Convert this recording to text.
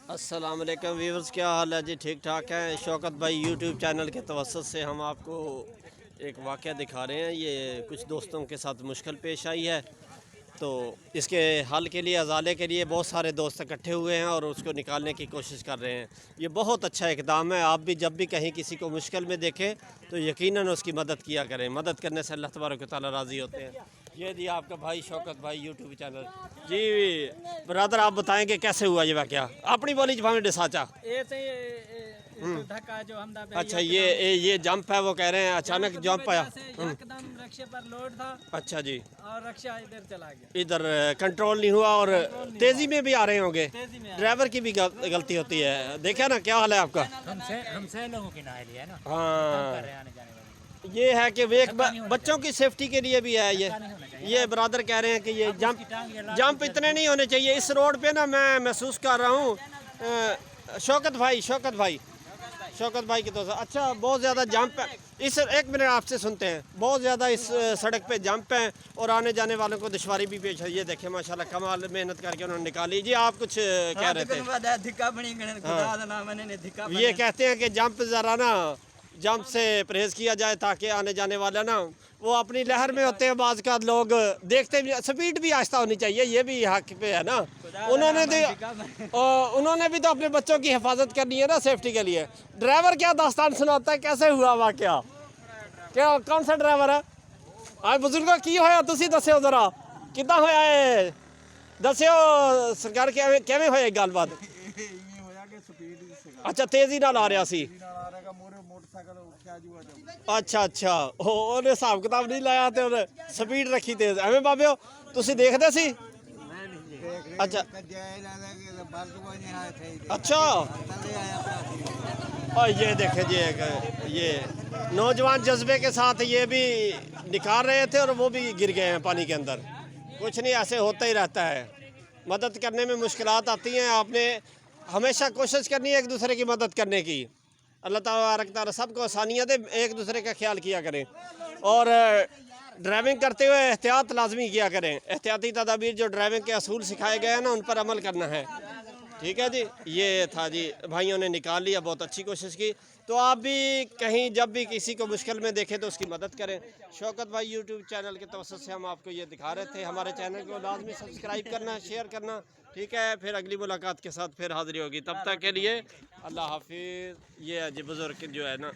अस्सलाम वालेकुम व्यूअर्स, क्या हाल है जी? ठीक ठाक है। शौकत भाई यूट्यूब चैनल के तवसत से हम आपको एक वाक़या दिखा रहे हैं। ये कुछ दोस्तों के साथ मुश्किल पेश आई है, तो इसके हल के लिए, अजाले के लिए बहुत सारे दोस्त इकट्ठे हुए हैं और उसको निकालने की कोशिश कर रहे हैं। ये बहुत अच्छा इक़दाम है। आप भी जब भी कहीं किसी को मुश्किल में देखें तो यकीनन उसकी मदद किया करें। मदद करने से अल्लाह तबारक व तआला राज़ी होते हैं। ये जी आपका भाई शौकत भाई यूट्यूब चैनल जी। ब्रदर, आप बताएंगे कैसे हुआ ये वाक़या? अपनी बोली भाई डिसाचा। धक्का जो हम अच्छा, ये जंप है, वो कह रहे हैं अचानक जंप आया। एकदम रक्शे पर लोड था। अच्छा जी। और रक्षा इधर चला गया, इधर कंट्रोल नहीं हुआ और तेजी में भी आ रहे होंगे। तेजी में ड्राइवर की भी गलती होती है। देखा ना, क्या हाल है आपका? हमसे लोगों की ना लिया ना। हाँ, आने जाने वाले ये है कि वे बच्चों की सेफ्टी के लिए भी है। ये ब्रदर कह रहे हैं कि ये जंप इतने नहीं होने चाहिए। इस रोड पे ना मैं महसूस कर रहा हूँ शौकत भाई की तो अच्छा बहुत ज़्यादा जंप है इस। एक मिनट, आपसे सुनते हैं। बहुत ज़्यादा इस सड़क पे जंप है और आने जाने वालों को दुश्वारी भी पेश है। ये देखें माशाल्लाह, कमाल मेहनत करके उन्होंने निकाली। जी आप कुछ कह रहे थे? ये कहते हैं कि जंप ज़रा ना, जंप से परहेज़ किया जाए ताकि आने जाने वाला ना वो अपनी लहर में होते हैं। बाज़ का लोग देखते भी, स्पीड भी आहिस्ता होनी चाहिए, ये भी हक पे है ना। उन्होंने भी तो अपने बच्चों की हिफाजत करनी है ना, सेफ्टी के लिए। ड्राइवर क्या दास्तान सुनाता है, कैसे हुआ वाक़या? क्या कौन सा ड्राइवर है? आज बुजुर्गों की होया, तुसी दस्यो जरा कितना होया है, दस्यो सरकार किवें होया गलबात? अच्छा, तेजी नाल आ रहा सी। अच्छा अच्छा, ਉਹਨੇ ਹਿਸਾਬ ਕਿਤਾਬ ਨਹੀਂ ਲਾਇਆ ਤੇ ਉਹਨੇ ਸਪੀਡ ਰੱਖੀ ਤੇਜ਼। ਐਵੇਂ ਬਾਬਿਓ ਤੁਸੀਂ ਦੇਖਦੇ ਸੀ? अच्छा अच्छा, और ये देखे जी, ये नौजवान जज्बे के साथ ये भी निकाल रहे थे और वो भी गिर गए हैं पानी के अंदर। कुछ नहीं, ऐसे होता ही रहता है। मदद करने में मुश्किलात आती हैं। आपने हमेशा कोशिश करनी है एक दूसरे की मदद करने की। अल्लाह तबारक ताला सबको आसानियाँ दे, एक दूसरे का ख्याल किया करें और ड्राइविंग करते हुए एहतियात लाजमी किया करें। एहतियाती तदाबीर जो ड्राइविंग के असूल सिखाए गए हैं ना, उन पर अमल करना है। ठीक है जी। ये था जी, भाइयों ने निकाल लिया, बहुत अच्छी कोशिश की। तो आप भी कहीं जब भी किसी को मुश्किल में देखें तो उसकी मदद करें। शौकत भाई यूट्यूब चैनल के तवसत से हम आपको ये दिखा रहे थे। हमारे चैनल को लाजमी सब्सक्राइब करना, शेयर करना। ठीक है, फिर अगली मुलाकात के साथ फिर हाज़िरी होगी। तब तक के लिए अल्लाह हाफिज़। ये है जी बुज़ुर्ग जो है ना।